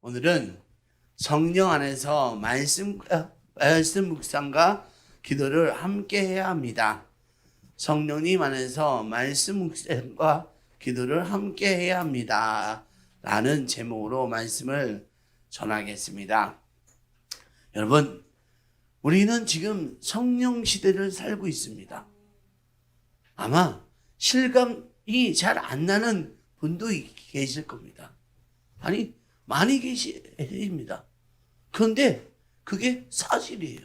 오늘은 성령 안에서 말씀 묵상과 기도를 함께 해야 합니다. 성령님 안에서 말씀 묵상과 기도를 함께 해야 합니다. 라는 제목으로 말씀을 전하겠습니다. 여러분, 우리는 지금 성령 시대를 살고 있습니다. 아마 실감이 잘 안 나는 분도 계실 겁니다. 아니, 많이 계십니다. 그런데 그게 사실이에요.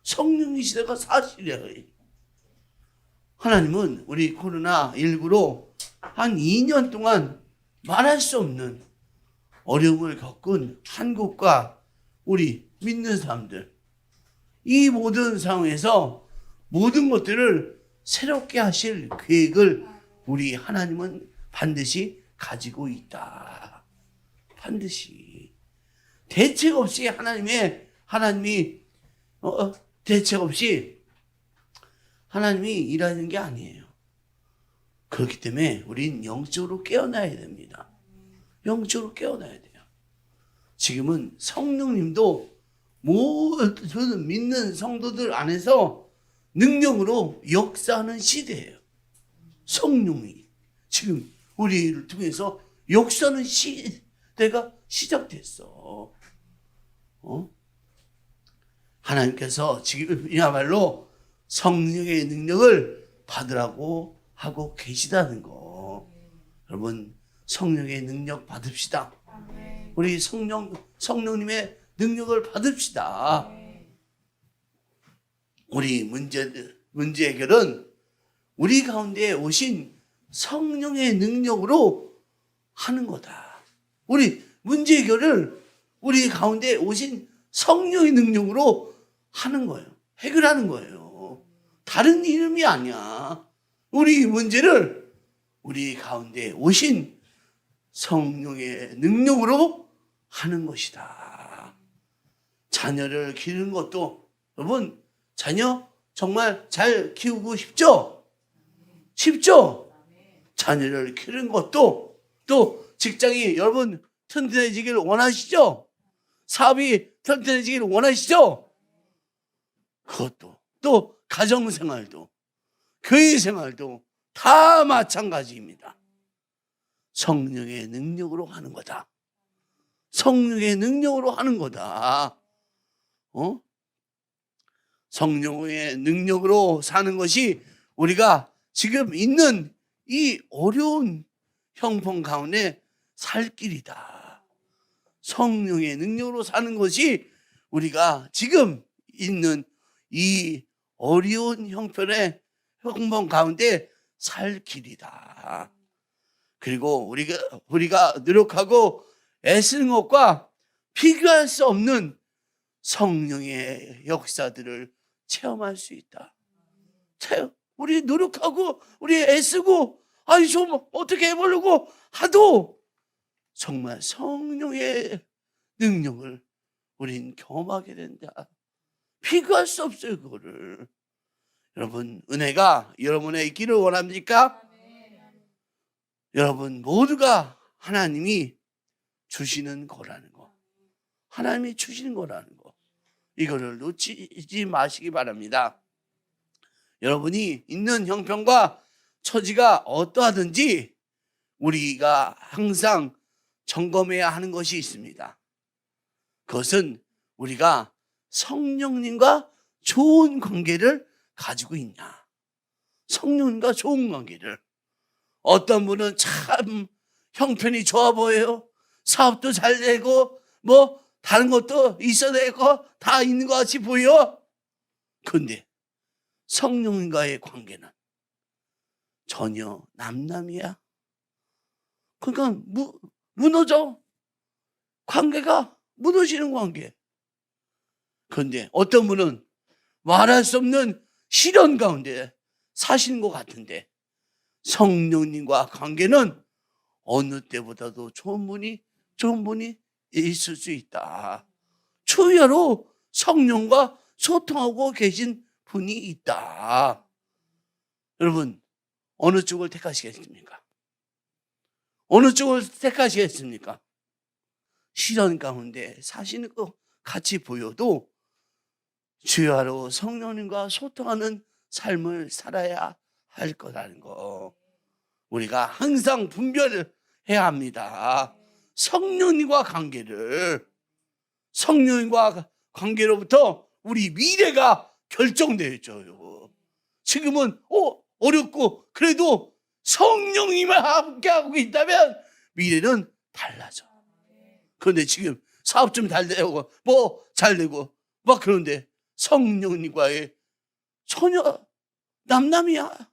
성령 시대가 사실이에요. 하나님은 우리 코로나19로 한 2년 동안 말할 수 없는 어려움을 겪은 한국과 우리 믿는 사람들, 이 모든 상황에서 모든 것들을 새롭게 하실 계획을 우리 하나님은 반드시 가지고 있다. 반드시. 대책 없이 하나님이 대책 없이 하나님이 일하는 게 아니에요. 그렇기 때문에 우린 영적으로 깨어나야 됩니다. 영적으로 깨어나야 돼요. 지금은 성령님도 모든 믿는 성도들 안에서 능력으로 역사하는 시대예요. 성령이 지금 우리를 통해서 역사하는 시대가 시작됐어. 하나님께서 지금이야말로 성령의 능력을 받으라고 하고 계시다는 거. 여러분, 성령의 능력 받읍시다. 우리 성령님의 능력을 받읍시다. 우리 문제 해결은 우리 가운데 오신 성령의 능력으로 하는 거다. 우리 문제 해결을 우리 가운데 오신 성령의 능력으로 하는 거예요. 해결하는 거예요. 다른 이름이 아니야. 우리 문제를 우리 가운데 오신 성령의 능력으로 하는 것이다. 자녀를 기르는 것도, 여러분, 자녀 정말 잘 키우고 싶죠? 쉽죠? 자녀를 기르는 것도, 또 직장이 여러분 튼튼해지기를 원하시죠? 사업이 튼튼해지기를 원하시죠? 그것도, 또 가정생활도, 교회생활도 다 마찬가지입니다. 성령의 능력으로 하는 거다. 성령의 능력으로 하는 거다. 성령의 능력으로 사는 것이 우리가 지금 있는 이 어려운 형편 가운데 살 길이다. 성령의 능력으로 사는 것이 우리가 지금 있는 이 어려운 형편 가운데 살 길이다. 그리고 우리가 노력하고 애쓰는 것과 비교할 수 없는 성령의 역사들을 체험할 수 있다. 우리 노력하고 우리 애쓰고 좀 어떻게 해보려고 하도 정말 성령의 능력을 우린 경험하게 된다. 비교할 수 없어요, 그거를. 여러분, 은혜가 여러분의 있기를 원합니까? 여러분 모두가 하나님이 주시는 거라는 거. 하나님이 주시는 거라는 거. 이거를 놓치지 마시기 바랍니다. 여러분이 있는 형편과 처지가 어떠하든지 우리가 항상 점검해야 하는 것이 있습니다. 그것은 우리가 성령님과 좋은 관계를 가지고 있냐. 성령님과 좋은 관계를. 어떤 분은 참 형편이 좋아 보여요. 사업도 잘 되고 다른 것도 있어야 되고 다 있는 것 같이 보여. 그런데 성령님과의 관계는 전혀 남남이야. 그러니까 무너져. 관계가 무너지는 관계. 그런데 어떤 분은 말할 수 없는 시련 가운데 사시는 것 같은데 성령님과 관계는 어느 때보다도 좋은 분이 있을 수 있다. 추여로 성령과 소통하고 계신 분이 있다. 여러분, 어느 쪽을 택하시겠습니까? 어느 쪽을 택하시겠습니까? 시련 가운데 사시는 것 같이 보여도 주야로 성령님과 소통하는 삶을 살아야 할 거라는 거, 우리가 항상 분별을 해야 합니다. 성령님과 관계로부터 우리 미래가 결정되어 있죠. 지금은 어렵고 그래도 성령님과 함께하고 있다면 미래는 달라져. 그런데 지금 사업 좀 잘 되고 뭐 잘 되고 막 그런데 성령님과의 전혀 남남이야.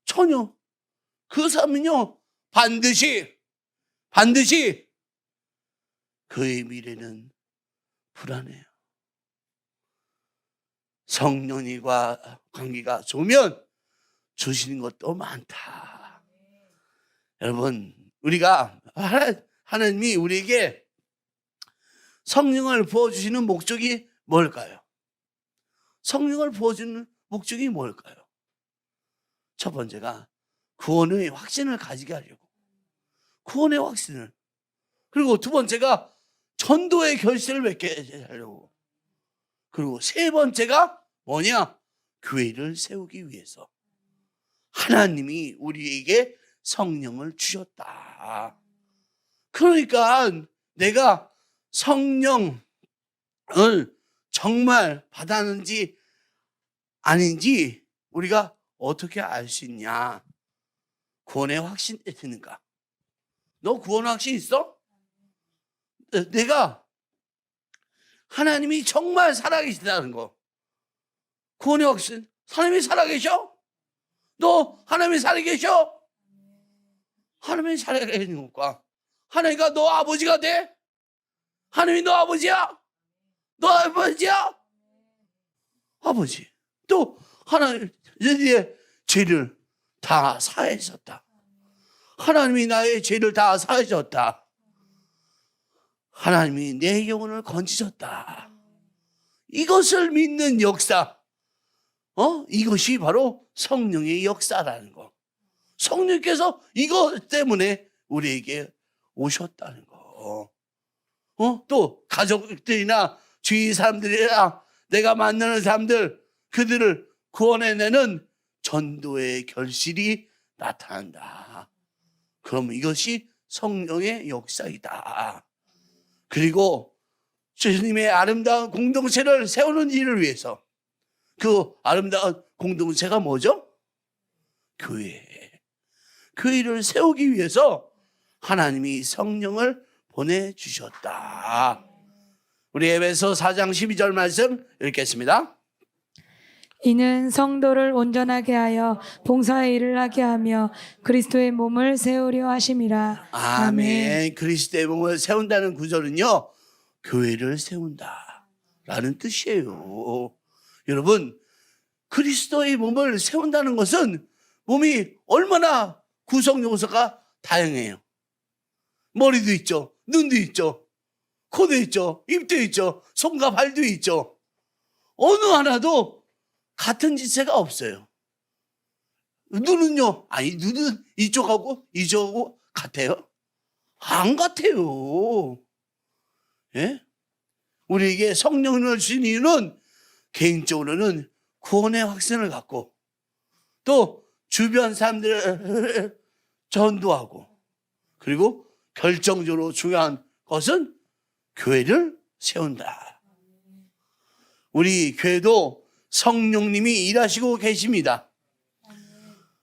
전혀. 그 사람은요 반드시 그의 미래는 불안해요. 성령님과 관계가 좋으면 주시는 것도 많다. 여러분, 우리가 하나님이 우리에게 성령을 부어주시는 목적이 뭘까요? 성령을 부어주는 목적이 뭘까요? 첫 번째가 구원의 확신을 가지게 하려고. 구원의 확신을. 그리고 두 번째가 전도의 결실을 맺게 하려고. 그리고 세 번째가 뭐냐? 교회를 세우기 위해서. 하나님이 우리에게 성령을 주셨다. 그러니까 내가 성령을 정말 받았는지 아닌지 우리가 어떻게 알 수 있냐? 구원의 확신이 드는가? 너 구원 확신 있어? 내가 하나님이 정말 살아계시다는 거. 구원의 확신. 하나님이 살아계셔? 너 하나님이 살아계셔? 하나님이 살아계시는 것과 하나님과 너 아버지가 돼? 하나님이 너 아버지야? 너 아버지야? 아버지. 또 하나님의 죄를 다 사하셨다. 하나님이 나의 죄를 다 사하셨다. 하나님이 내 영혼을 건지셨다. 이것을 믿는 역사, 이것이 바로 성령의 역사라는 거. 성령께서 이것 때문에 우리에게 오셨다는 거. 또 가족들이나 주위 사람들이나 내가 만나는 사람들, 그들을 구원해내는 전도의 결실이 나타난다. 그럼 이것이 성령의 역사이다. 그리고 주님의 아름다운 공동체를 세우는 일을 위해서, 그 아름다운 공동체가 뭐죠? 교회. 교회를 세우기 위해서 하나님이 성령을 보내주셨다. 우리 에베소 4장 12절 말씀 읽겠습니다. 이는 성도를 온전하게 하여 봉사의 일을 하게 하며 그리스도의 몸을 세우려 하심이라. 아멘. 그리스도의 몸을 세운다는 구절은요, 교회를 세운다라는 뜻이에요. 여러분, 그리스도의 몸을 세운다는 것은 몸이 얼마나 구성 요소가 다양해요. 머리도 있죠, 눈도 있죠, 코도 있죠, 입도 있죠, 손과 발도 있죠. 어느 하나도 같은 지체가 없어요. 눈은요, 눈은 이쪽하고 이쪽하고 같아요? 안 같아요. 예? 우리에게 성령을 주신 이유는 개인적으로는 구원의 확신을 갖고 또 주변 사람들을 전도하고, 그리고 결정적으로 중요한 것은 교회를 세운다. 우리 교회도 성령님이 일하시고 계십니다.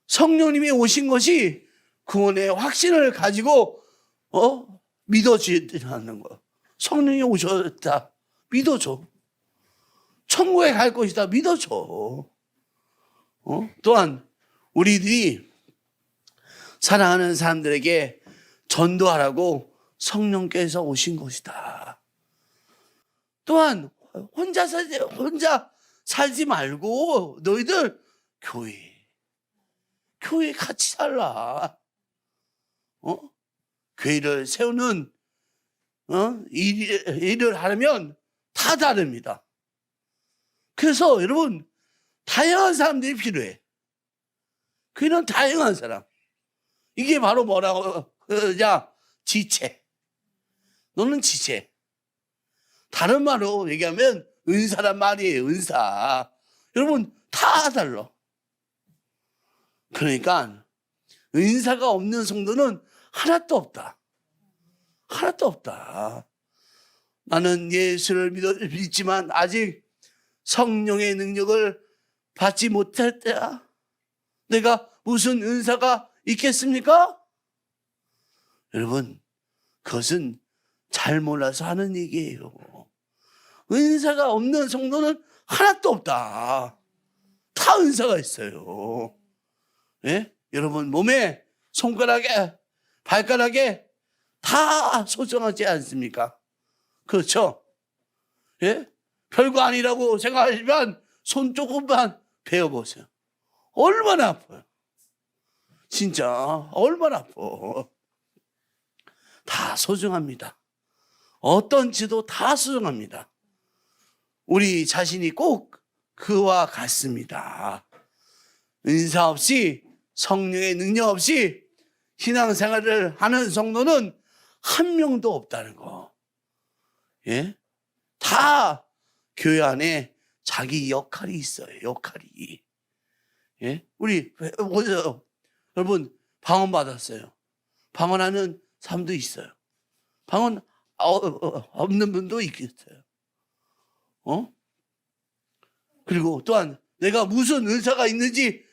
성령님이 오신 것이 구원의 확신을 가지고 믿어지는 거. 성령이 오셨다, 믿어줘. 천국에 갈 것이다, 믿어줘. 또한 우리들이 사랑하는 사람들에게 전도하라고 성령께서 오신 것이다. 또한 혼자 살지 말고 너희들 교회 같이 살라. 교회를 세우는 일을 하려면 다 다릅니다. 그래서 여러분, 다양한 사람들이 필요해. 교회는 다양한 사람. 이게 바로 뭐라고 그러냐? 지체. 너는 지체. 다른 말로 얘기하면 은사란 말이에요. 은사. 여러분 다 달라. 그러니까 은사가 없는 성도는 하나도 없다. 하나도 없다. 나는 예수를 믿지만 아직 성령의 능력을 받지 못했다. 내가 무슨 은사가 있겠습니까? 여러분, 그것은 잘 몰라서 하는 얘기예요. 은사가 없는 성도는 하나도 없다. 다 은사가 있어요. 예? 여러분 몸에 손가락에 발가락에 다 소중하지 않습니까? 그렇죠? 예? 별거 아니라고 생각하시면 손 조금만 베어보세요. 얼마나 아파요. 진짜 얼마나 아파. 다 소중합니다. 어떤 지도 다 소중합니다. 우리 자신이 꼭 그와 같습니다. 은사 없이 성령의 능력 없이 신앙생활을 하는 성도는 한 명도 없다는 거. 예? 다 교회 안에 자기 역할이 있어요. 역할이. 예? 우리 여러분 방언 받았어요. 방언하는 사람도 있어요. 방언 없는 분도 있겠어요. 그리고 또한 내가 무슨 은사가 있는지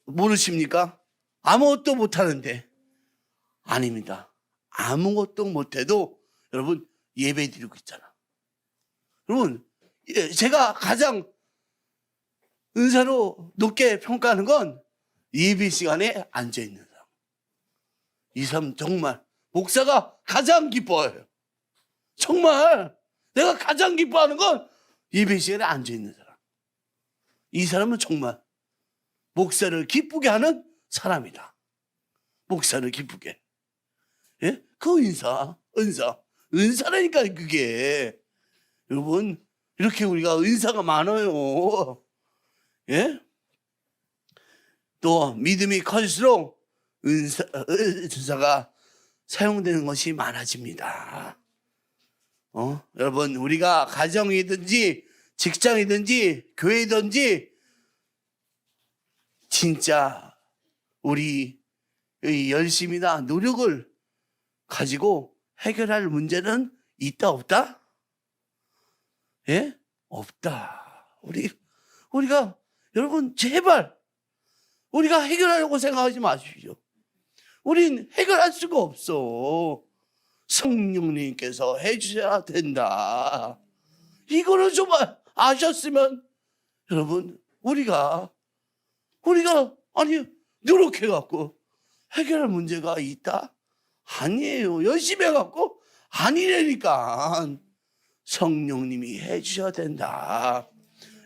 모르십니까? 아무것도 못하는데. 아닙니다. 아무것도 못해도 여러분 예배 드리고 있잖아. 여러분 제가 가장 은사로 높게 평가하는 건 예배 시간에 앉아있는 사람. 이 사람 정말 목사가 가장 기뻐해요. 정말 내가 가장 기뻐하는 건 예배 시간에 앉아있는 사람. 이 사람은 정말 목사를 기쁘게 하는 사람이다. 목사를 기쁘게. 예? 그 은사라니까 그게. 여러분 이렇게 우리가 은사가 많아요. 예? 또 믿음이 커질수록 은사가 사용되는 것이 많아집니다. 여러분 우리가 가정이든지 직장이든지 교회든지 진짜 우리 열심이나 노력을 가지고 해결할 문제는 있다 없다? 예? 없다. 우리가 여러분 제발 우리가 해결하려고 생각하지 마십시오. 우린 해결할 수가 없어. 성령님께서 해주셔야 된다. 이거를 좀 아셨으면 여러분 우리가 아니 노력해갖고 해결할 문제가 있다? 아니에요. 열심히 해갖고 아니라니까. 성령님이 해주셔야 된다.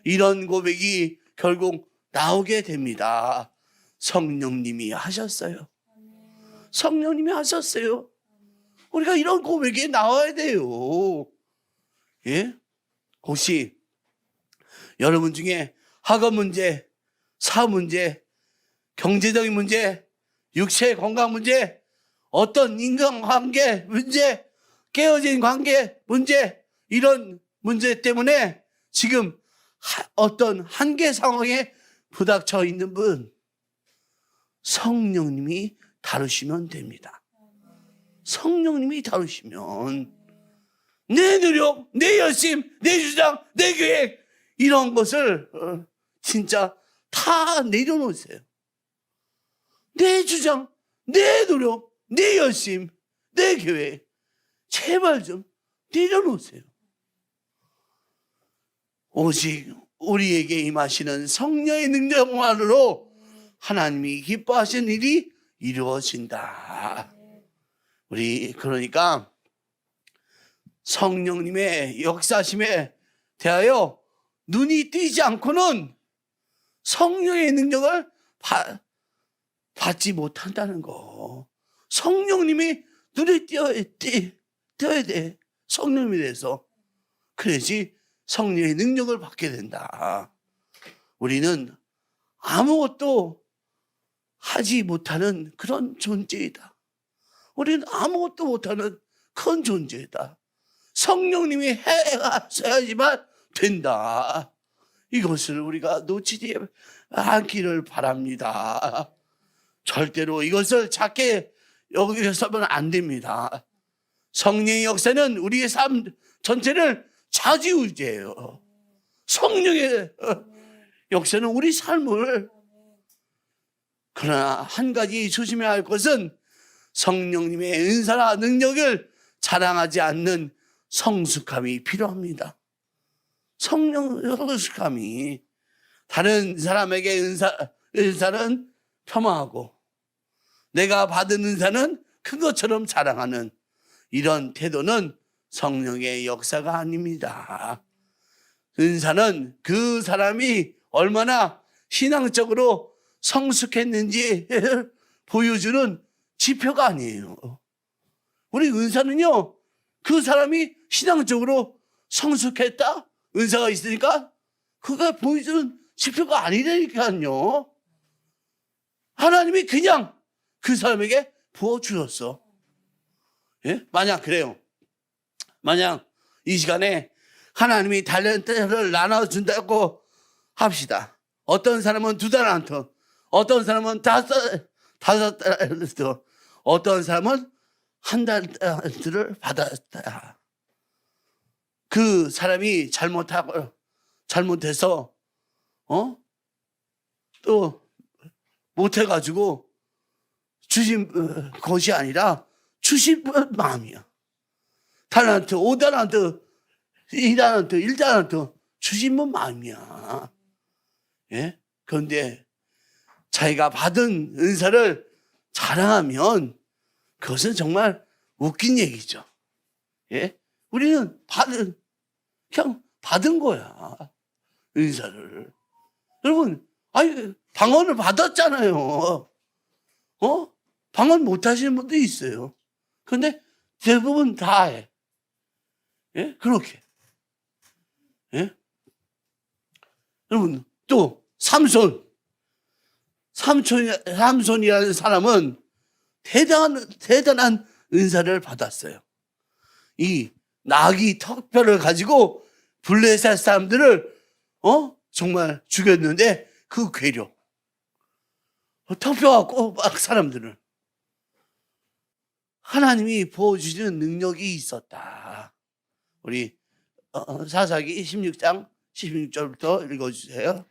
이런 고백이 결국 나오게 됩니다. 성령님이 하셨어요. 성령님이 하셨어요. 우리가 이런 고백이 나와야 돼요. 예? 혹시 여러분 중에 학업 문제, 사업 문제, 경제적인 문제, 육체 건강 문제, 어떤 인간관계 문제, 깨어진 관계 문제, 이런 문제 때문에 지금 어떤 한계 상황에 부닥쳐 있는 분, 성령님이 다루시면 됩니다. 성령님이 다루시면 내 노력, 내 열심, 내 주장, 내 계획 이런 것을 진짜 다 내려놓으세요. 내 주장, 내 노력, 내 열심, 내 계획 제발 좀 내려놓으세요. 오직 우리에게 임하시는 성령의 능력만으로 하나님이 기뻐하시는 일이 이루어진다. 우리 그러니까 성령님의 역사심에 대하여 눈이 띄지 않고는 성령의 능력을 받지 못한다는 거. 성령님이 눈에 띄어야 돼. 성령님에 대해서. 그래야지 성령의 능력을 받게 된다. 우리는 아무것도 하지 못하는 그런 존재이다. 우리는 아무것도 못하는 큰 존재다. 성령님이 해야지만 된다. 이것을 우리가 놓치지 않기를 바랍니다. 절대로 이것을 작게 여기서는 안 됩니다. 성령의 역사는 우리의 삶 전체를 좌지우지해요. 성령의 역사는 우리 삶을, 그러나 한 가지 조심해야 할 것은 성령님의 은사나 능력을 자랑하지 않는 성숙함이 필요합니다. 성숙함이 다른 사람에게 은사는 폄하하고 내가 받은 은사는 큰 것처럼 자랑하는 이런 태도는 성령의 역사가 아닙니다. 은사는 그 사람이 얼마나 신앙적으로 성숙했는지 보여주는 지표가 아니에요. 우리 은사는요, 그 사람이 신앙적으로 성숙했다? 은사가 있으니까 그가 보여주는 지표가 아니라니까요. 하나님이 그냥 그 사람에게 부어주셨어. 예? 만약 그래요. 만약 이 시간에 하나님이 달란트를 나눠준다고 합시다. 어떤 사람은 2달란트, 어떤 사람은 5달란트, 어떤 사람은 1달란트를 받았다. 그 사람이 잘못해서 또 못해가지고 주신 것이 아니라 주신 마음이야. 달란트, 5달란트, 2달란트, 1달란트 주신 분 마음이야. 예? 그런데 자기가 받은 은사를 자랑하면 그것은 정말 웃긴 얘기죠. 예? 우리는 그냥 받은 거야. 은사를. 여러분, 방언을 받았잖아요. 방언 못 하시는 분도 있어요. 그런데 대부분 다 해. 예? 그렇게. 예? 여러분, 또 삼손이라는 사람은 대단한 은사를 받았어요. 이 나귀 턱뼈를 가지고 블레셋 사람들을 정말 죽였는데 그 괴력, 턱뼈가 꼬박 사람들을 하나님이 부어주시는 능력이 있었다. 우리 사사기 16장 16절부터 읽어주세요.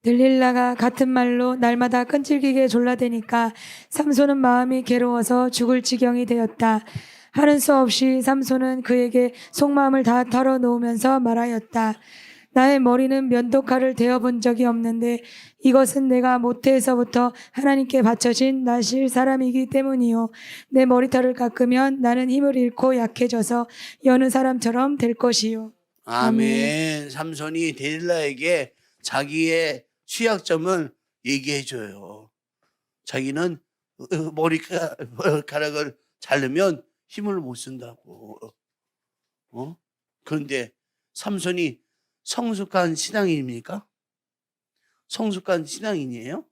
들릴라가 같은 말로 날마다 끈질기게 졸라대니까 삼손은 마음이 괴로워서 죽을 지경이 되었다. 하는 수 없이 삼손은 그에게 속마음을 다 털어놓으면서 말하였다. 나의 머리는 면도칼을 대어본 적이 없는데 이것은 내가 모태에서부터 하나님께 바쳐진 나실 사람이기 때문이요. 내 머리털을 깎으면 나는 힘을 잃고 약해져서 여느 사람처럼 될 것이요. 아멘. 삼손이 데릴라에게 자기의 취약점을 얘기해줘요. 자기는 머리카락을 자르면 힘을 못 쓴다고. 그런데 삼손이 성숙한 신앙인입니까? 성숙한 신앙인이에요?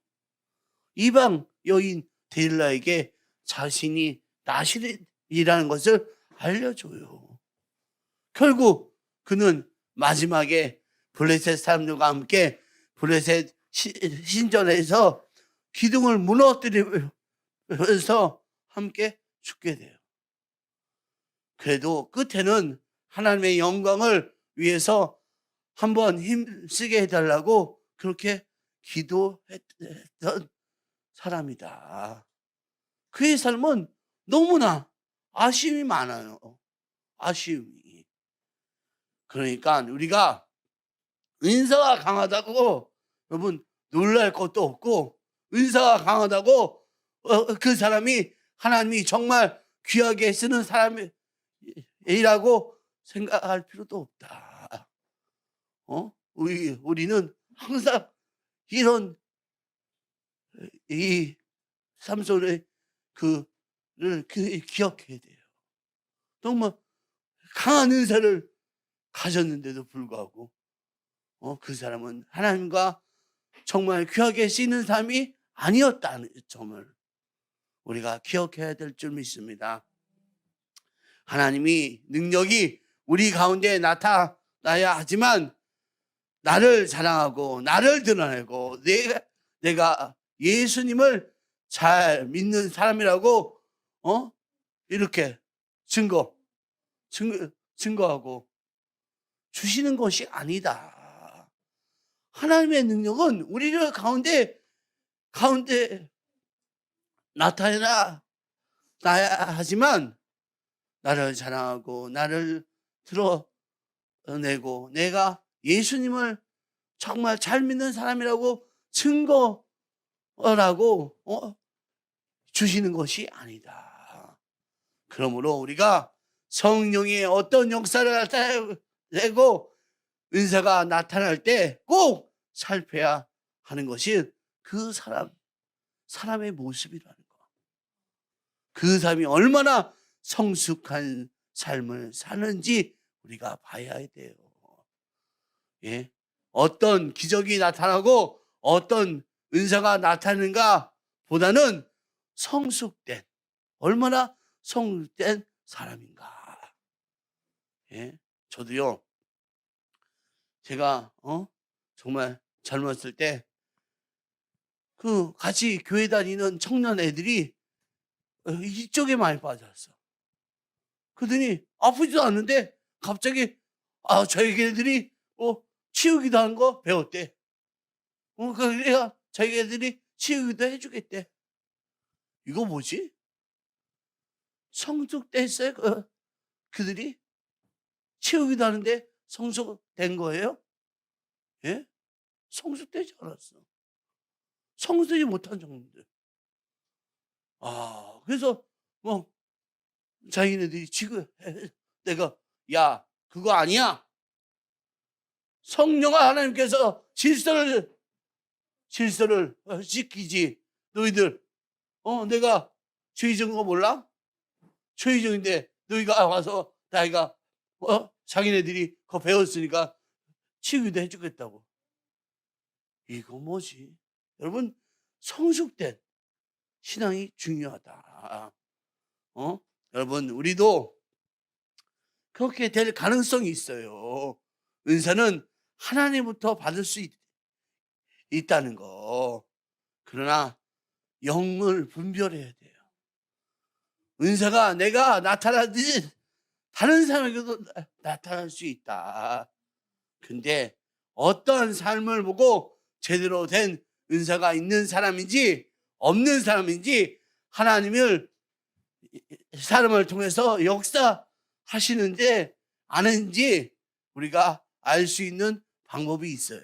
이방 여인 데릴라에게 자신이 나실이라는 것을 알려줘요. 결국 그는 마지막에 블레셋 사람들과 함께 블레셋 신전에서 기둥을 무너뜨리면서 함께 죽게 돼요. 그래도 끝에는 하나님의 영광을 위해서 한번 힘쓰게 해달라고 그렇게 기도했던 사람이다. 그의 삶은 너무나 아쉬움이 많아요. 아쉬움이. 그러니까 우리가 은사가 강하다고 여러분 놀랄 것도 없고, 은사가 강하다고 그 사람이 하나님이 정말 귀하게 쓰는 사람이라고 생각할 필요도 없다. 우리는 항상 이런 이 삼손의 그를 기억해야 돼요. 정말 강한 은사를 가졌는데도 불구하고 그 사람은 하나님과 정말 귀하게 쓰이는 삶이 아니었다는 점을 우리가 기억해야 될 줄 믿습니다. 하나님이 능력이 우리 가운데 나타나야 하지만 나를 자랑하고 나를 드러내고 내가 예수님을 잘 믿는 사람이라고 이렇게 증거하고 주시는 것이 아니다. 하나님의 능력은 우리를 가운데 나타나야 하지만 나를 자랑하고 나를 드러내고 내가 예수님을 정말 잘 믿는 사람이라고 증거라고 주시는 것이 아니다. 그러므로 우리가 성령의 어떤 역사를 나타내고 은사가 나타날 때 꼭 살펴야 하는 것이 그 사람의 모습이라는 거. 그 사람이 얼마나 성숙한 삶을 사는지 우리가 봐야 돼요. 예? 어떤 기적이 나타나고 어떤 은사가 나타나는가 보다는 얼마나 성숙된 사람인가. 예? 저도요, 제가 정말 젊었을 때 같이 교회 다니는 청년 애들이 이쪽에 많이 빠졌어. 그러더니 아프지도 않는데 갑자기 저희 애들이 치우기도 하는 거 배웠대. 그래야 저희 애들이 치우기도 해주겠대. 이거 뭐지? 성숙됐어요? 그들이 치우기도 하는데 성숙된 거예요? 예? 성숙되지 않았어. 성숙되지 못한 정도인데. 그래서 자기네들이 지금 내가 그거 아니야. 성령아 하나님께서 질서를 지키지. 너희들 내가 죄 지은 거 몰라? 죄 지은데 너희가 와서 나이가 자기네들이 그거 배웠으니까 치유도 해주겠다고. 이거 뭐지? 여러분, 성숙된 신앙이 중요하다. 여러분, 우리도 그렇게 될 가능성이 있어요. 은사는 하나님부터 받을 수 있다는 거. 그러나 영을 분별해야 돼요. 은사가 내가 나타나듯이 다른 사람에게도 나타날 수 있다. 근데 어떠한 삶을 보고 제대로 된 은사가 있는 사람인지 없는 사람인지 하나님을 사람을 통해서 역사하시는데 아는지 우리가 알 수 있는 방법이 있어요.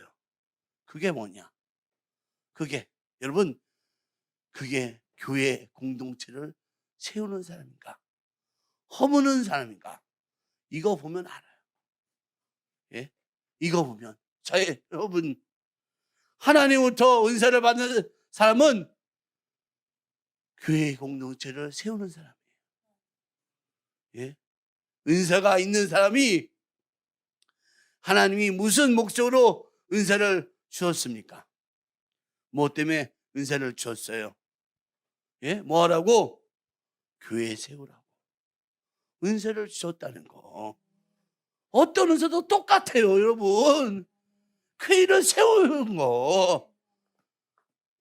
그게 뭐냐? 여러분, 그게 교회 공동체를 세우는 사람인가? 허무는 사람인가? 이거 보면 알아요. 예? 이거 보면. 여러분, 하나님부터 은사를 받는 사람은 교회 공동체를 세우는 사람이에요. 예? 은사가 있는 사람이 하나님이 무슨 목적으로 은사를 주었습니까? 뭐 때문에 은사를 주었어요? 예? 뭐 하라고? 교회 세우라고. 은사를 주셨다는 거. 어떤 은사도 똑같아요, 여러분. 교회를 세우는 거.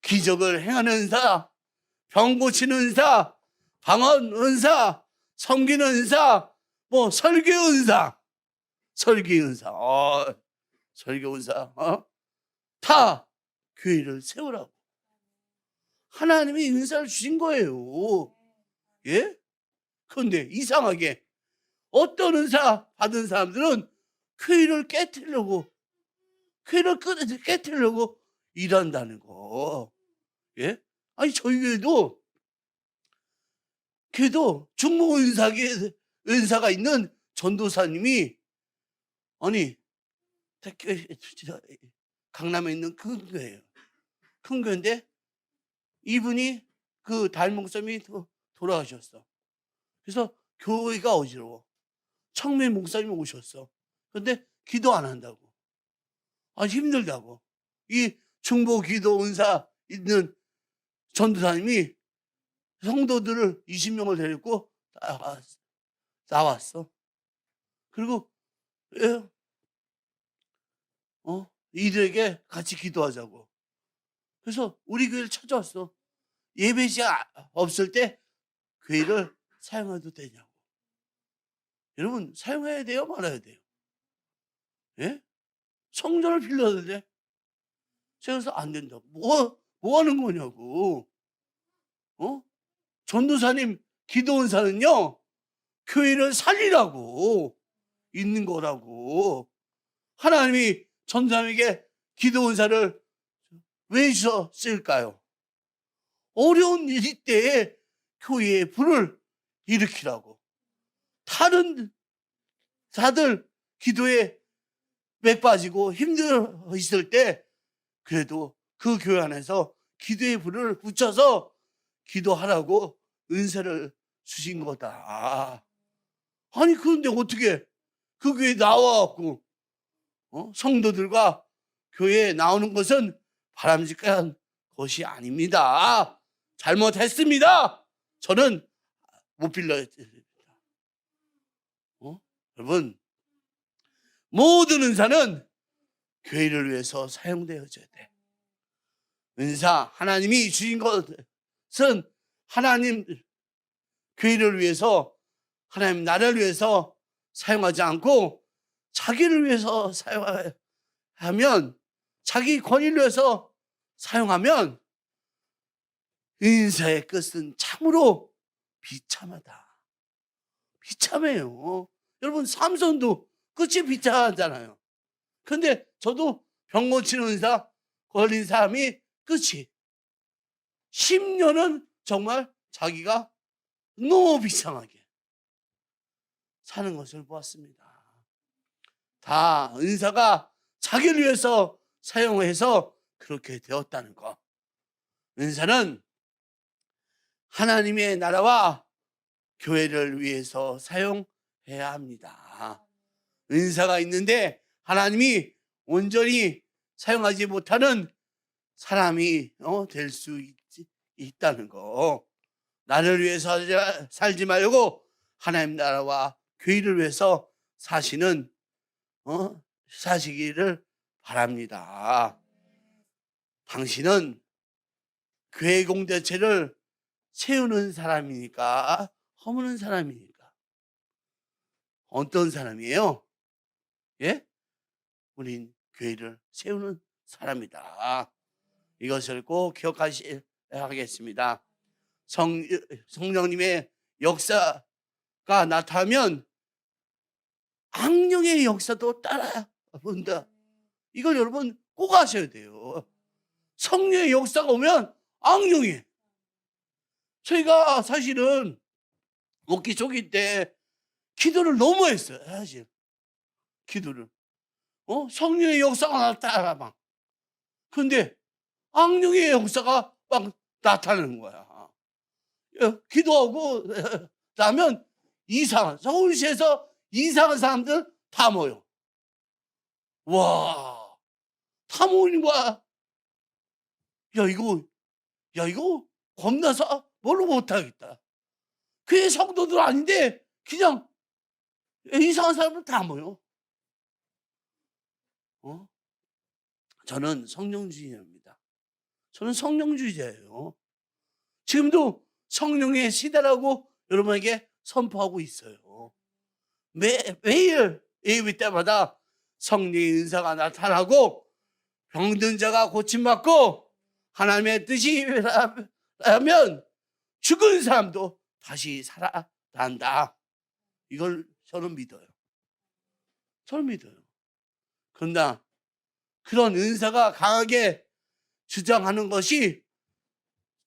기적을 행하는 은사, 병 고치는 은사, 방언 은사, 섬기는 은사, 설교 은사, 설교 은사, 다 교회를 세우라고. 하나님이 은사를 주신 거예요. 예? 그런데 이상하게 어떤 은사 받은 사람들은 교회를 깨트리려고 일한다는 거. 예? 아니, 저희 교회도 중보 은사가 있는 전도사님이 강남에 있는 큰 교회예요. 큰 교회인데 이분이 그 담임 목사님이 돌아가셨어. 그래서 교회가 어지러워. 청매 목사님이 오셨어. 그런데 기도 안 한다고. 힘들다고. 이 중보 기도 은사 있는 전도사님이 성도들을 20명을 데리고 나왔어. 그리고 이들에게 같이 기도하자고. 그래서 우리 교회를 찾아왔어. 예배 시간 없을 때 교회를 사용해도 되냐고. 여러분, 사용해야 돼요, 말아야 돼요? 예? 성전을 빌려야 돼. 그래서 안 된다고. 뭐 하는 거냐고. 전도사님 기도원사는요, 교회를 살리라고 있는 거라고. 하나님이 전도사님에게 기도원사를 왜 주셨을까요? 어려운 일 때에 교회에 불을 일으키라고. 다들 기도에 맥 빠지고 힘들어 있을 때 그래도 그 교회 안에서 기도의 불을 붙여서 기도하라고 은사를 주신 거다. 아니, 그런데 어떻게 그 교회에 나와갖고 성도들과 교회에 나오는 것은 바람직한 것이 아닙니다. 잘못했습니다. 저는 못 빌려야 됩니다. 여러분, 모든 은사는 교회를 위해서 사용되어져야 돼. 은사, 하나님이 주신 것은 하나님 교회를 위해서, 하나님 나라를 위해서 사용하지 않고 자기를 위해서 사용하면, 자기 권위를 위해서 사용하면 은사의 끝은 참으로 비참하다. 비참해요. 여러분, 삼손도 끝이 비참하잖아요. 근데 저도 병 고치는 은사 걸린 사람이 끝이 10년은 정말 자기가 너무 비참하게 사는 것을 보았습니다. 다 은사가 자기를 위해서 사용해서 그렇게 되었다는 것. 은사는 하나님의 나라와 교회를 위해서 사용해야 합니다. 은사가 있는데 하나님이 온전히 사용하지 못하는 사람이 될 수 있다는 거. 나를 위해서 살지 말고 하나님 나라와 교회를 위해서 사시기를 바랍니다. 당신은 교회 공동체를 세우는 사람이니까, 허무는 사람이니까. 어떤 사람이에요? 예? 우린 교회를 세우는 사람이다. 이것을 꼭 기억하셔야겠습니다. 성령님의 역사가 나타나면 악령의 역사도 따라본다. 이걸 여러분 꼭 아셔야 돼요. 성령의 역사가 오면 악령이. 저희가 사실은 목기 초기 때 기도를 너무 했어요. 사실 기도를. 성령의 역사가 나타나 막. 근데 악령의 역사가 막 나타나는 거야. 기도하고 나면 서울시에서 이상한 사람들 다 모여. 와, 다 모이는 거야. 야, 이거 겁나서 뭘로 못하겠다. 그게 성도들 아닌데 그냥 이상한 사람들 다 모여. 저는 성령주의자입니다. 저는 성령주의자예요. 지금도 성령의 시대라고 여러분에게 선포하고 있어요. 매일 예배 때마다 성령의 은사가 나타나고 병든 자가 고침받고 하나님의 뜻이 라면 죽은 사람도 다시 살아난다. 이걸 저는 믿어요. 저는 믿어요. 그러나 그런 은사가 강하게 주장하는 것이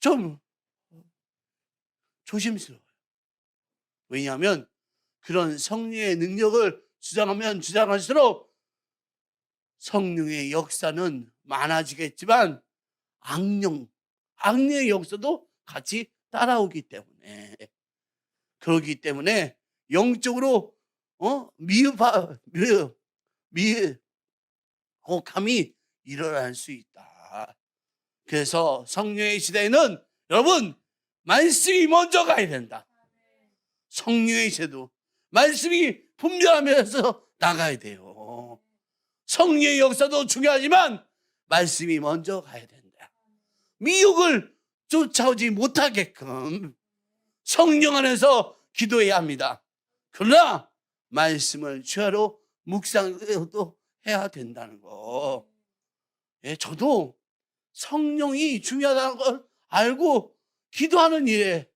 좀 조심스러워요. 왜냐하면 그런 성령의 능력을 주장하면 주장할수록 성령의 역사는 많아지겠지만 악령의 역사도 같이 따라오기 때문에, 그렇기 때문에 영적으로 미혹함이 일어날 수 있다. 그래서 성령의 시대에는 여러분 말씀이 먼저 가야 된다. 성령의 시대도 말씀이 분별하면서 나가야 돼요. 성령의 역사도 중요하지만 말씀이 먼저 가야 된다. 미혹을 쫓아오지 못하게끔 성령 안에서 기도해야 합니다. 그러나 말씀을 주야로 묵상도 해야 된다는 거. 예, 저도 성령이 중요하다는 걸 알고 기도하는 일에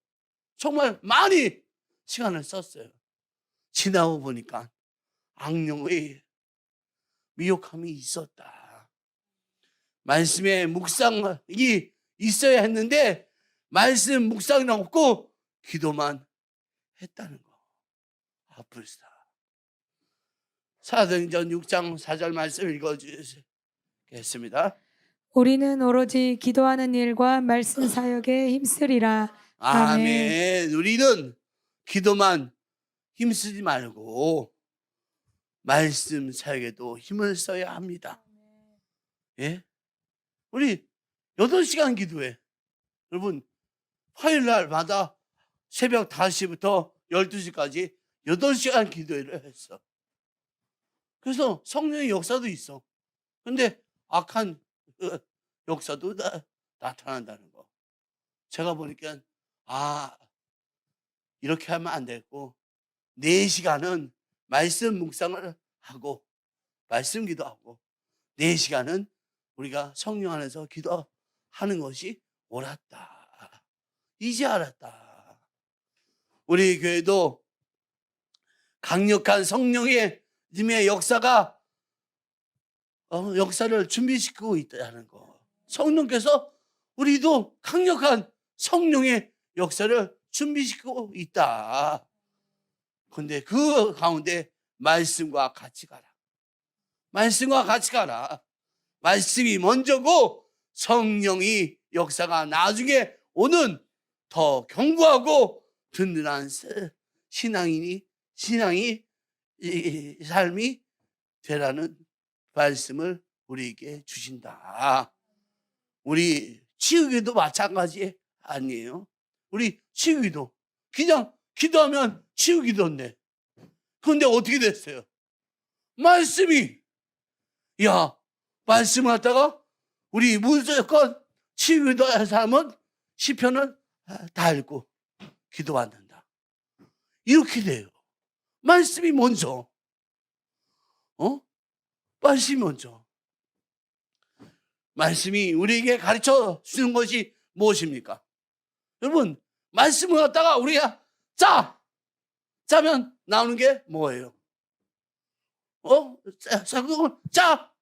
정말 많이 시간을 썼어요. 지나고 보니까 악령의 미혹함이 있었다. 말씀의 묵상이 있어야 했는데 말씀 묵상이 없고 기도만 했다는 거. 아플싸. 사도행전 6장 4절 말씀 읽어주겠습니다. 우리는 오로지 기도하는 일과 말씀 사역에 힘쓰리라. 아멘. 우리는 기도만 힘쓰지 말고 말씀 사역에도 힘을 써야 합니다. 예? 우리 8시간 기도해. 여러분, 화요일 날마다 새벽 5시부터 12시까지 8시간 기도를 했어. 그래서 성령의 역사도 있어. 근데 악한 역사도 나타난다는 거. 제가 보니까 이렇게 하면 안 되고 4시간은 말씀 묵상을 하고 말씀 기도하고 4시간은 우리가 성령 안에서 기도하는 것이 옳았다. 이제 알았다. 우리 교회도 강력한 성령의 역사가 역사를 준비시키고 있다는 거. 성령께서 우리도 강력한 성령의 역사를 준비시키고 있다. 근데 그 가운데 말씀과 같이 가라. 말씀과 같이 가라. 말씀이 먼저고 성령이 역사가 나중에 오는 더 견고하고 든든한 신앙이 이 삶이 되라는 말씀을 우리에게 주신다. 우리 치유기도 마찬가지 아니에요? 우리 치유기도 그냥 기도하면 치유기도인데 그런데 어떻게 됐어요? 말씀이 말씀 갖다가 우리 무조건 치유기도 할 사람은 시편을 다 읽고 기도받는다. 이렇게 돼요. 말씀이 먼저. 말씀이 먼저. 말씀이 우리에게 가르쳐 주는 것이 무엇입니까? 여러분, 말씀을 갖다가 우리가 짜면 나오는 게 뭐예요? 짜.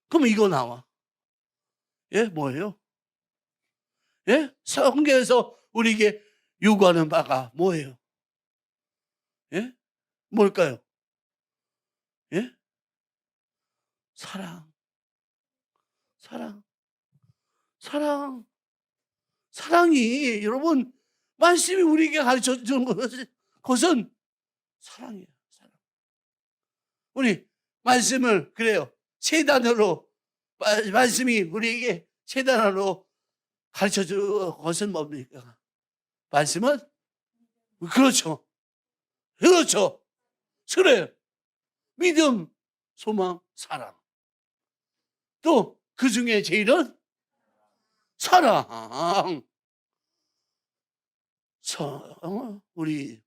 그럼 이거 나와. 예, 뭐예요? 예? 성경에서 우리에게 요구하는 바가 뭐예요? 예? 뭘까요? 예? 사랑이 여러분 말씀이 우리에게 가르쳐 주는 것은 사랑이에요. 사랑. 우리 말씀을 그래요. 세 단어로 말씀이 우리에게 세 단어로 가르쳐 주는 것은 뭡니까? 말씀은 그렇죠. 그래요. 믿음, 소망, 사랑. 또 그 중에 제일은 사랑. 우리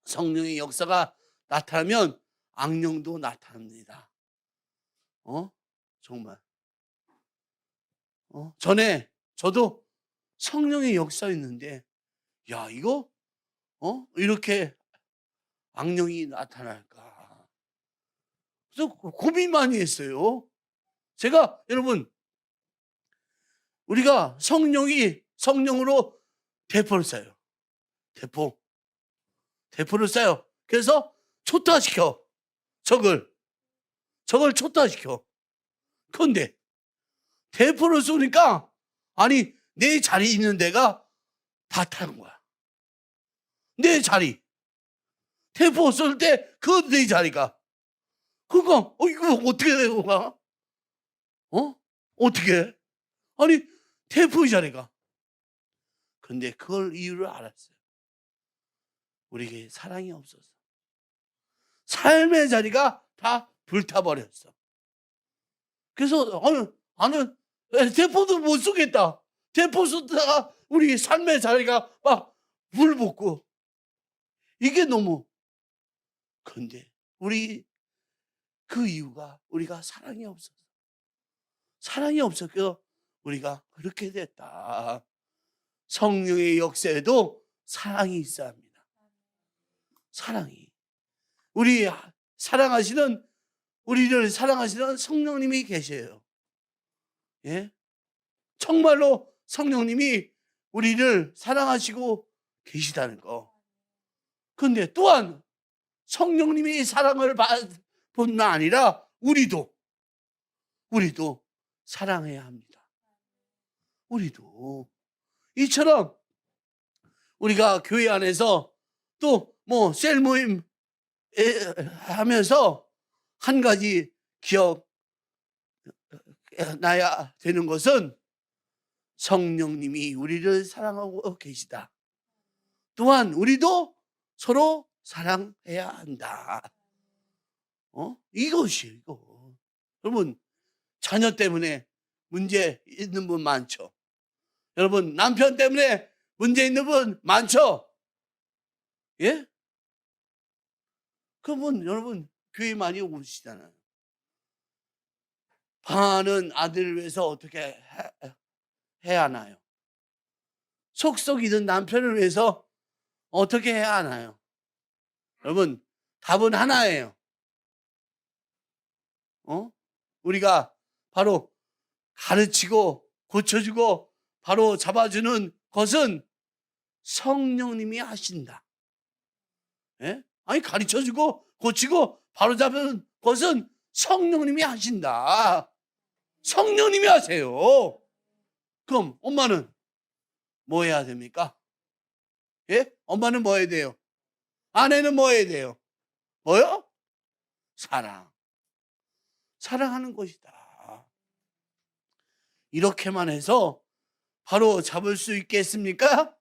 성령의 역사가 나타나면 악령도 나타납니다. 정말. 전에 저도 성령의 역사였는데 이거 이렇게 악령이 나타날까? 그래서 고민 많이 했어요. 제가 여러분 우리가 성령으로 대포를 쏴요. 대포를 쏴요. 그래서 초토화시켜. 적을 초토화시켜. 그런데 대포를 쏘니까 내 자리 있는 데가 다 타는 거야. 내 자리. 대포 쏠 때 그 내 자리가. 그러니까 이거 어떻게 되는 거야? 어떻게? 대포의 자리가. 근데 그걸 이유를 알았어요. 우리에게 사랑이 없어서. 삶의 자리가 다 불타버렸어. 그래서 나는 대포도 못 쏘겠다. 대포 쏘다가 우리 삶의 자리가 막 불붙고 이게 너무. 근데 우리 그 이유가 우리가 사랑이 없어서. 사랑이 없어서 우리가 그렇게 됐다. 성령의 역사에도 사랑이 있어야 합니다. 사랑이. 우리를 사랑하시는 성령님이 계셔요. 예? 정말로 성령님이 우리를 사랑하시고 계시다는 거. 근데 또한 성령님이 사랑을 받을 뿐만 아니라 우리도 사랑해야 합니다. 우리도. 이처럼 우리가 교회 안에서 또 뭐 셀 모임 하면서 한 가지 기억나야 되는 것은 성령님이 우리를 사랑하고 계시다. 또한 우리도 서로 사랑해야 한다. 이것이 이거. 여러분, 자녀 때문에 문제 있는 분 많죠. 여러분, 남편 때문에 문제 있는 분 많죠. 예? 그분 여러분 교회 많이 오시잖아요. 반은 아들을 위해서 어떻게 해야 하나요? 속썩이던 남편을 위해서 어떻게 해야 하나요? 여러분, 답은 하나예요. 우리가 바로 가르치고 고쳐주고 바로 잡아주는 것은 성령님이 하신다. 예? 아니, 가르쳐주고 고치고 바로 잡는 것은 성령님이 하신다. 성령님이 하세요. 그럼 엄마는 뭐 해야 됩니까? 예? 엄마는 뭐 해야 돼요? 아내는 뭐 해야 돼요? 뭐요? 사랑하는 것이다. 이렇게만 해서 바로 잡을 수 있겠습니까?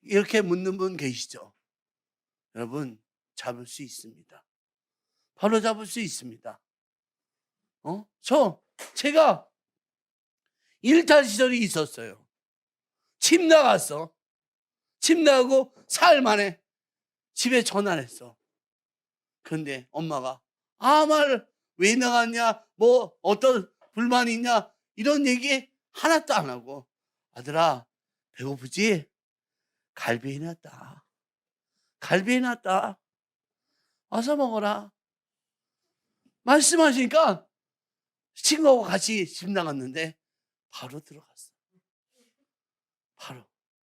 이렇게 묻는 분 계시죠? 여러분, 잡을 수 있습니다. 바로 잡을 수 있습니다. 제가 일탈 시절이 있었어요. 집 나갔어. 집 나가고 사흘 만에 집에 전화를 했어. 그런데 엄마가 말 왜 나갔냐, 뭐 어떤 불만이 있냐, 이런 얘기 하나도 안 하고, 아들아 배고프지? 갈비 해놨다. 와서 먹어라. 말씀하시니까 친구하고 같이 집 나갔는데 바로 들어갔어. 바로.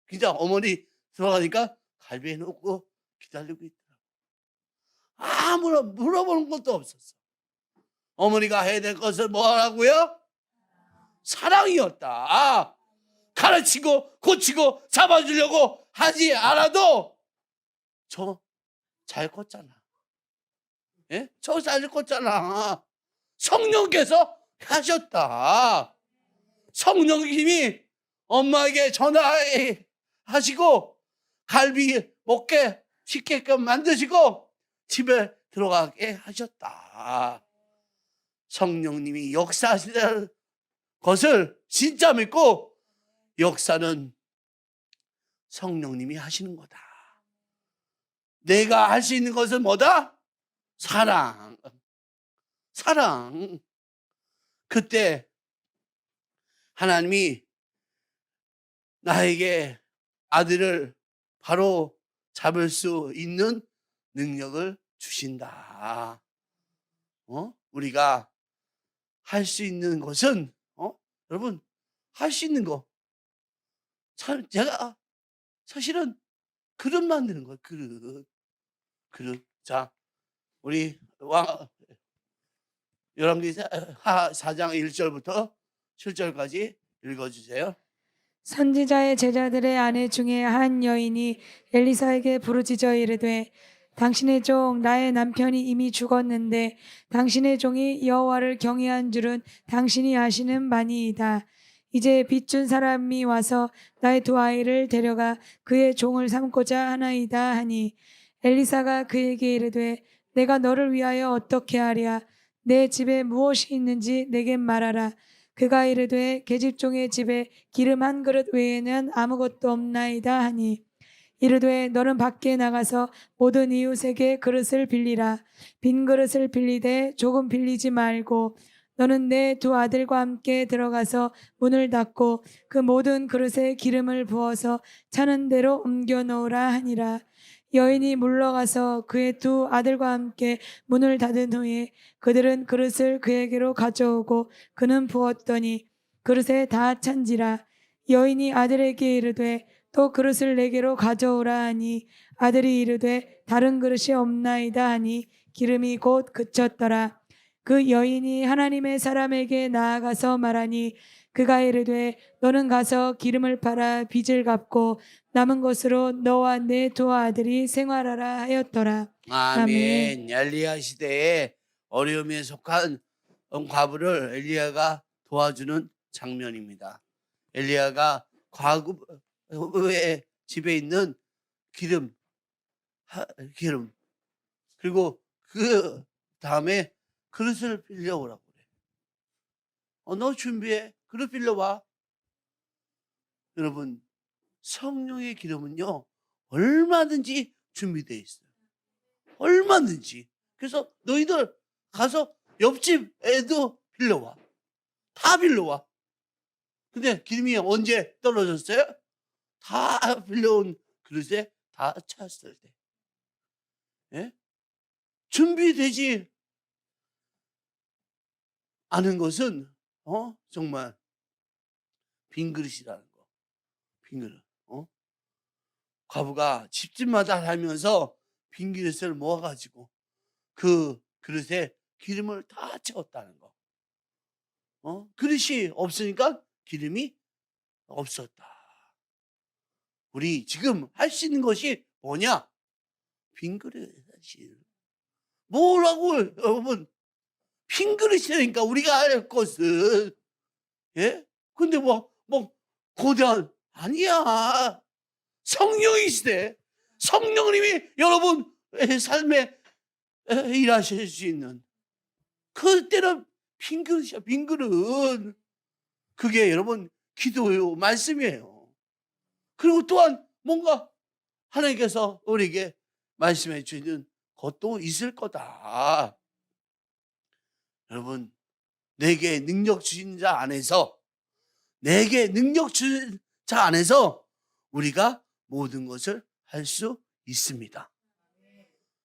그냥 어머니 들어가니까 갈비 해놓고 기다리고 있더라고. 아무나 물어보는 것도 없었어. 어머니가 해야 될 것은 뭐라고요? 사랑이었다. 가르치고 고치고 잡아주려고 하지 않아도 저 잘 컸잖아. 예? 저 잘 컸잖아. 성령께서 하셨다. 성령님이 엄마에게 전화하시고 갈비 먹게 쉽게끔 만드시고 집에 들어가게 하셨다. 성령님이 역사하시는 것을 진짜 믿고 역사는 성령님이 하시는 거다. 내가 할 수 있는 것은 뭐다? 사랑. 그때 하나님이 나에게 아들을 바로 잡을 수 있는 능력을 주신다. 우리가 할 수 있는 것은 여러분, 할 수 있는 거. 제가 사실은 그릇 만드는 거예요. 그릇. 자, 우리 열왕기 4장 1절부터 7절까지 읽어주세요. 선지자의 제자들의 아내 중에 한 여인이 엘리사에게 부르짖어 이르되 당신의 종 나의 남편이 이미 죽었는데 당신의 종이 여호와를 경외한 줄은 당신이 아시는 바니이다. 이제 빚준 사람이 와서 나의 두 아이를 데려가 그의 종을 삼고자 하나이다 하니 엘리사가 그에게 이르되 내가 너를 위하여 어떻게 하랴? 내 집에 무엇이 있는지 내게 말하라. 그가 이르되 계집종의 집에 기름 한 그릇 외에는 아무것도 없나이다 하니 이르되 너는 밖에 나가서 모든 이웃에게 그릇을 빌리라. 빈 그릇을 빌리되 조금 빌리지 말고 너는 내 두 아들과 함께 들어가서 문을 닫고 그 모든 그릇에 기름을 부어서 차는 대로 옮겨 놓으라 하니라. 여인이 물러가서 그의 두 아들과 함께 문을 닫은 후에 그들은 그릇을 그에게로 가져오고 그는 부었더니 그릇에 다 찬지라. 여인이 아들에게 이르되 또 그릇을 내게로 가져오라 하니 아들이 이르되 다른 그릇이 없나이다 하니 기름이 곧 그쳤더라. 그 여인이 하나님의 사람에게 나아가서 말하니 그가 이르되 너는 가서 기름을 팔아 빚을 갚고 남은 것으로 너와 내 두 아들이 생활하라 하였더라. 아멘. 엘리야 시대에 어려움에 속한 과부를 엘리야가 도와주는 장면입니다. 엘리야가 과부의 집에 있는 기름 그리고 그 다음에 그릇을 빌려오라고 그래. 너 준비해. 그릇 빌려와. 여러분, 성령의 기름은요 얼마든지 준비되어 있어요. 얼마든지. 그래서 너희들 가서 옆집 애도 빌려와. 다 빌려와. 근데 기름이 언제 떨어졌어요? 다 빌려온 그릇에 다 찼을 때. 예? 준비되지 않은 것은 정말 빈 그릇이라는 거. 빈 그릇. 과부가 집집마다 다니면서 빈 그릇을 모아가지고 그 그릇에 기름을 다 채웠다는 거. 그릇이 없으니까 기름이 없었다. 우리 지금 할 수 있는 것이 뭐냐? 빈 그릇. 뭐라고 여러분? 빈 그릇이니까 우리가 할 것은 예? 근데 뭐 고대한 아니야. 성령이시대. 성령님이 여러분 삶에 일하실 수 있는 그때는 빈 그릇이야. 빈 그릇. 그게 여러분 기도요 말씀이에요. 그리고 또한 뭔가 하나님께서 우리에게 말씀해 주시는 것도 있을 거다. 여러분, 내게 능력 주신 자 안에서 우리가 모든 것을 할 수 있습니다.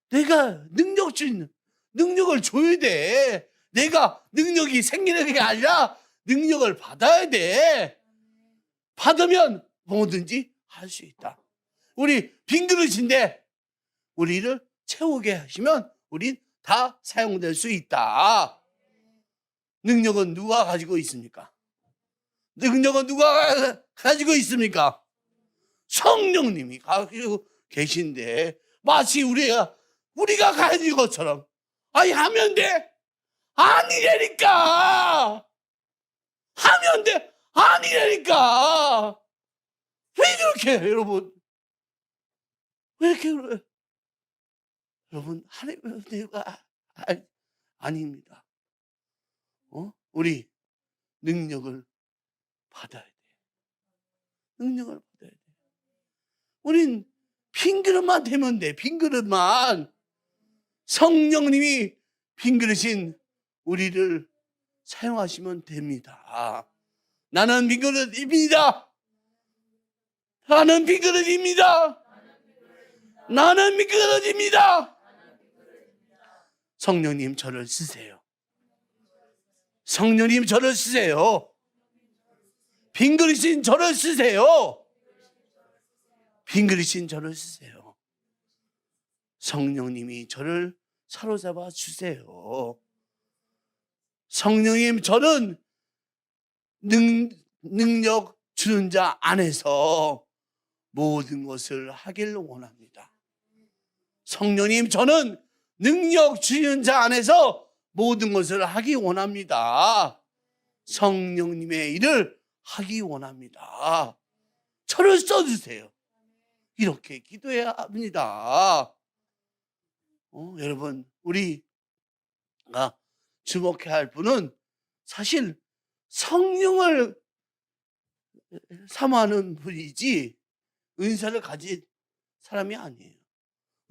내가 능력을 줘야 돼. 내가 능력이 생기는 게 아니라 능력을 받아야 돼. 받으면 뭐든지 할 수 있다. 우리 빈 그릇인데 우리를 채우게 하시면 우린 다 사용될 수 있다. 능력은 누가 가지고 있습니까? 능력은 누가 가지고 있습니까? 성령님이 가지고 계신데 마치 우리가 가진 것처럼 하면 돼. 아니라니까. 하면 돼. 아니라니까. 왜 그렇게 해요, 여러분? 왜 이렇게 그래요? 여러분, 하나님의 은혜가 아닙니다. 우리 능력을 받아야 돼. 능력을 받아야 돼. 우린 빈 그릇만 되면 돼. 빈 그릇만. 성령님이 빈 그릇인 우리를 사용하시면 됩니다. 나는 빈 그릇입니다. 나는 빈 그릇입니다. 나는 빈 그릇입니다. 성령님 저를 쓰세요. 성령님 저를 쓰세요. 빈 그릇인 저를 쓰세요. 빈 그릇인 저를 쓰세요. 성령님이 저를 사로잡아 주세요. 성령님 저는 능력 주는 자 안에서 모든 것을 하기를 원합니다. 성령님 저는 능력 주는 자 안에서 모든 것을 하기 원합니다. 성령님의 일을 하기 원합니다. 저를 써주세요. 이렇게 기도해야 합니다. 여러분, 우리가 주목해야 할 분은 사실 성령을 사모하는 분이지 은사를 가진 사람이 아니에요.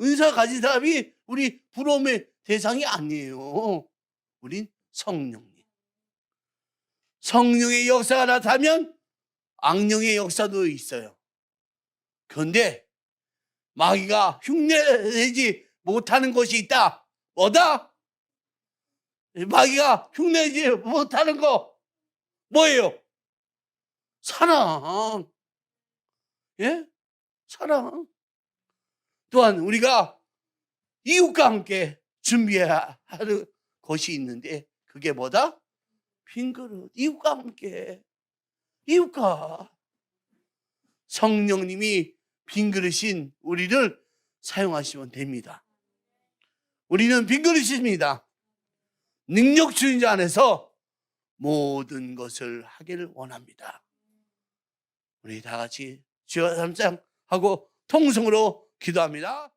은사 가진 사람이 우리 부러움의 대상이 아니에요. 우린 성령님. 성령의 역사가 나타나면 악령의 역사도 있어요. 그런데 마귀가 흉내내지 못하는 것이 있다. 뭐다? 마귀가 흉내내지 못하는 거 뭐예요? 사랑. 예? 사랑. 또한 우리가 이웃과 함께 준비해야 하는 것이 있는데 그게 뭐다? 빈 그릇. 이웃과 함께. 이웃과. 성령님이 빈 그릇인 우리를 사용하시면 됩니다. 우리는 빈 그릇입니다. 능력 주인 자 안에서 모든 것을 하기를 원합니다. 우리 다 같이 주여 삼창 하고 통성으로 기도합니다.